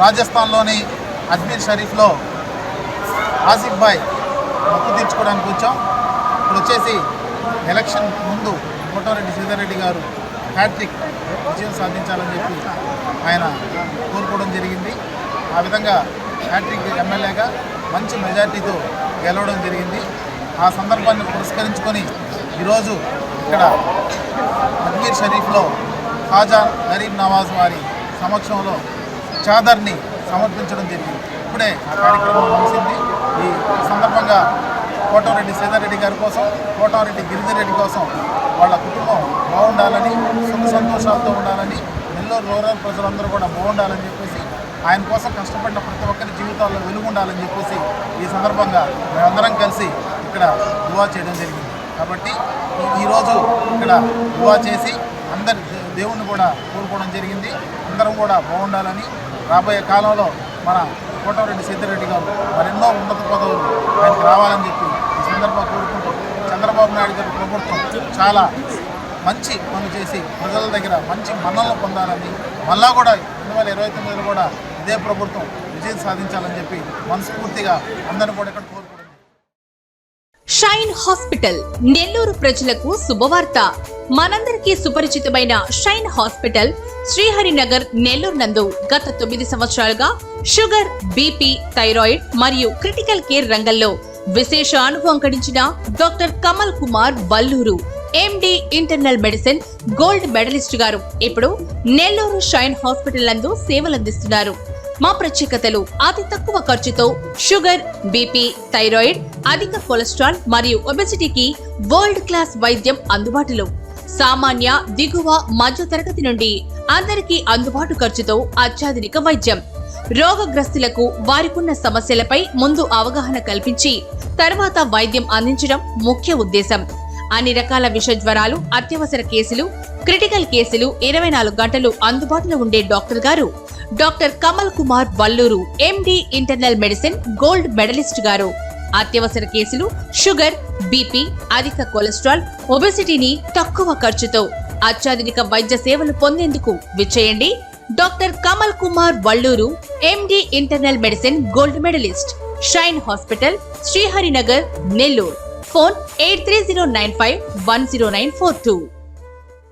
రాజస్థాన్లోని అజ్మీర్ షరీఫ్లో ఆసిఫ్ భాయ్ మొక్కు తీర్చుకోవడానికి వచ్చాం. ఇప్పుడు వచ్చేసి ఎలక్షన్ ముందు కోటారెడ్డి శ్రీధర్రెడ్డి గారు హ్యాట్రిక్ విజయం సాధించాలని చెప్పి ఆయన కోరుకోవడం జరిగింది. ఆ విధంగా హ్యాట్రిక్ ఎమ్మెల్యేగా మంచి మెజార్టీతో గెలవడం జరిగింది. ఆ సందర్భాన్ని పురస్కరించుకొని ఈరోజు ఇక్కడ అజ్మీర్ షరీఫ్లో ఖాజా గరీబ్ నవాజ్ వారి సమక్షంలో చాదర్ని సమర్పించడం జరిగింది. ఇప్పుడే ఆ కార్యక్రమం ముగిసింది. ఈ సందర్భంగా కోటారెడ్డి శ్రీధర్రెడ్డి గారి కోసం, కోటారెడ్డి గిరిధర్రెడ్డి కోసం వాళ్ళ కుటుంబం బాగుండాలని, సుఖ సంతోషాలతో ఉండాలని, నెల్లూరు రూరల్ ప్రజలందరూ కూడా బాగుండాలని చెప్పేసి, ఆయన కోసం కష్టపడిన ప్రతి ఒక్కరి జీవితాల్లో వెలుగు ఉండాలని చెప్పేసి ఈ సందర్భంగా మేమందరం కలిసి ఇక్కడ దువా చేయడం జరిగింది. కాబట్టి ఈరోజు ఇక్కడ దువా చేసి అందరి దేవుణ్ణి కూడా కోరుకోవడం జరిగింది. అందరం కూడా బాగుండాలని, రాబోయే కాలంలో మన కోటారెడ్డి శ్రీధర్రెడ్డి గారు మరెన్నో ఉన్నత పదవులు ఆయనకు రావాలని చెప్పి ఈ సందర్భంగా కోరుకుంటూ, చంద్రబాబు నాయుడు గారి ప్రభుత్వం చాలా మంచి పనులు చేసి ప్రజల దగ్గర మంచి మన్ననలు పొందాలని, మళ్ళా కూడా 2029లో కూడా ఇదే ప్రభుత్వం విజయం సాధించాలని చెప్పి మనస్ఫూర్తిగా అందరిని కూడా ఇక్కడ కోరుకుంటున్నాం. షైన్ హాస్పిటల్ నెల్లూరు ప్రజలకు శుభవార్త. మనందరికీ సుపరిచితమైన షైన్ హాస్పిటల్ శ్రీహరినగర్ నెల్లూరు నందు గత 9 సంవత్సరాలుగా షుగర్, బీపీ, థైరాయిడ్ మరియు క్రిటికల్ కేర్ రంగంలో విశేష అనుభవం గడించిన doctor Kamal Kumar Valluru, MD internal medicine gold medalist గారు ఇప్పుడు నెల్లూరు షైన్ హాస్పిటల్ నందు సేవలందిస్తున్నారు. మా ప్రత్యేకతలు: అతి తక్కువ ఖర్చుతో షుగర్, బీపీ, థైరాయిడ్, అధిక కొలెస్ట్రాల్ మరియు ఒబెసిటీకి వరల్డ్ క్లాస్ వైద్యం అందుబాటులో. సామాన్య, దిగువ, మధ్య తరగతి నుండి అందరికీ అందుబాటు ఖర్చుతో అత్యాధునిక వైద్యం. రోగగ్రస్తులకు వారికున్న సమస్యలపై ముందు అవగాహన కల్పించి తర్వాత వైద్యం అందించడం ముఖ్య ఉద్దేశం. అన్ని రకాల విష జ్వరాలు, అత్యవసర కేసులు, క్రిటికల్ కేసులు 24 గంటలు అందుబాటులో ఉండే డాక్టర్ గారు doctor Kamal Kumar Valluru, MD internal medicine gold medalist గారు. అత్యవసర కేసులు, షుగర్, బీపీ, అధిక కొలెస్ట్రాల్, ఒబెసిటీని తక్కువ ఖర్చుతో అత్యాధునిక వైద్య సేవలు పొందేందుకు విచ్చేయండి. Doctor Kamal Kumar Valluru, MD internal medicine gold medalist, shine hospital, Sriharinagar, Nellore. Phone 8309510942.